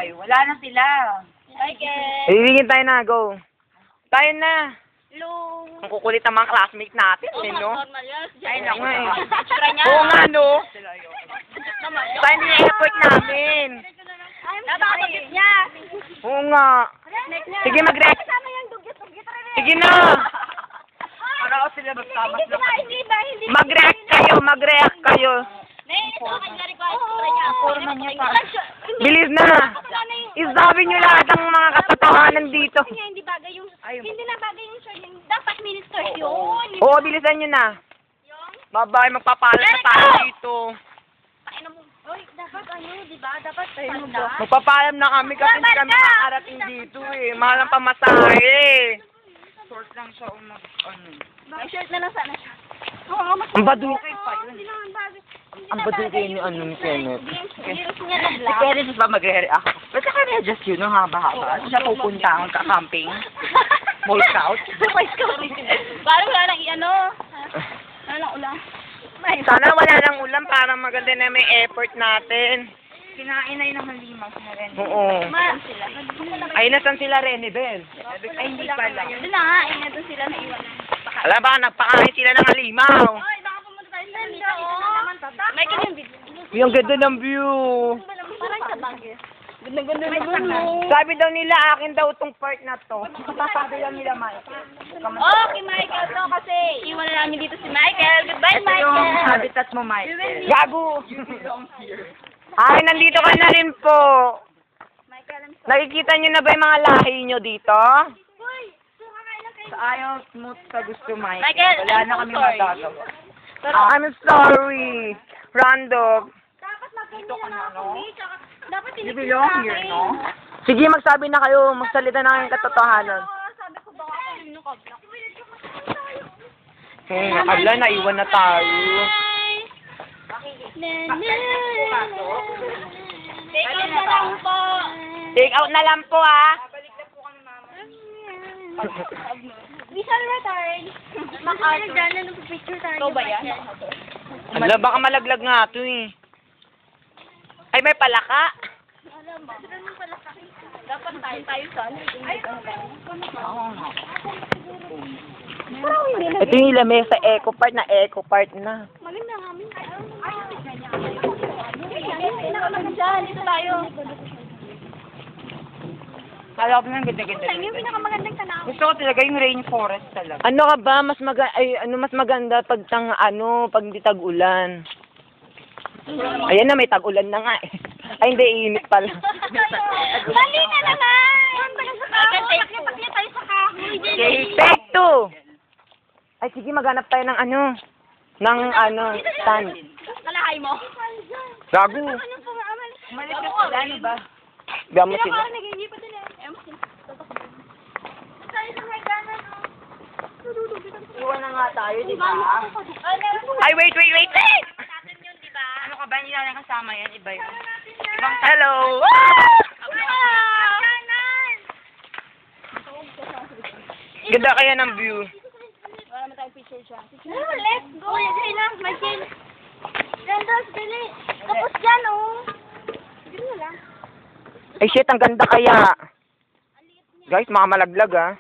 tayo. Wala na sila. Michael! Hihingin tayo na, go. Tayo na. Hello! Ang kukulit ang mga classmate natin, no? Ay, naku. Picture niya. Oo nga, no? Tayo din yung effort namin. Napakatugit niya. Oo nga. Sige, mag-react. Sige na. Para ako sila magtama. Hindi ba? Hindi ba? Mag-react kayo. Forma niya pa. Bilis na. Isabi nyo lahat ang mga katotohanan dito. Hindi bagay yung... Hindi na bagay yung short yung... Dapat minister yun. Oo, bilisan nyo na. Bye-bye, magpapalat na tayo dito. Uy, dapat di ba? Dapat panda. Magpapalam na kami kasi hindi kami makarating dito eh. Mahal ang pamasahe. Short lang siya May shirt na lang sana siya. Ang baduke. Hindi naman bagay. Ang baduke ni ni Kenneth. Heels niya na Si black. Kenneth ba magre-react? Ba't ka na-adjust yun nung haba-haba? Siya pupunta ang camping? Mall scout? Parang wala nang wala nang ulam. Sana wala nang ulam para maganda na may effort natin. Kinain na yun ng halimaw na rin. Oo. Sila. Ay, nasan sila Renibel? Ay, hindi pala. Doon na nga, doon sila naiwan. Alam ba, nagpakain sila ng halimaw. Oy, baka pumunta tayo sa dito. May ganyan video. Yung ganda ng view. Parang sa Baguio. Ganda-ganda naman. Sabi daw nila, akin daw itong part na to. Sabi lang nila, Mike. Okay, Michael. So, kasi iwan na namin dito si Michael. Goodbye, Ito yung Michael. habitat mo, Mike. Gago. Ay, nandito ka na rin po. Nakikita nyo na ba yung mga lahi nyo dito? Sa ayaw mo sa gusto, Mike. Michael, Wala I'm na so kami sorry. magagawa. I'm sorry. Random. Dapat maganda na ako, dapat You belong here, no? Sige, magsabi na kayo. Magsalita na kayong katotohanan. Sabi ko baka ako yung kabla. Ala, naiwan na tayo. Take out na lang po. Take out na lang po, ha? Visual retard. Nagdala ng picture tayo. Ikaw ba yan? Ala, baka malaglag nga ito, eh. Ay, may palaka. Alam ba? Dapat tayo sana. Ay, Ito yung lamesa sa eco part na. maganda nga amin. Ay, dito tayo. Kala ko ng ganda-ganda. Sa inyo, pinakamagandang tanaw. Gusto ko talaga yung rainforest talaga. Ano ka ba? Mas maganda pag pag hindi tag-ulan. Ayan na, may tag-ulan na nga eh. Ay, hindi, init pala. Mali na naman! Takya tayo sa kahoy. Take two! Ay, sige, maghanap tayo ng stand. Kalahay mo. Gago. Umalis ka sila, ano ba? Biyan mo sila. Nag-iingi pa sila. Tayo sa Hagana. Iwan na nga tayo, di ba? Ay, wait! Ano ka ba? Hindi na kasama yan. Iba yun. Hello! Ganda kaya ng view. Wala naman tayong picture siya. Let's go! Sige na, Michael. Rendos, bili. Tapos dyan, Bili na lang. Ay, shit, ang ganda kaya. Guys, mga malaglag, ah.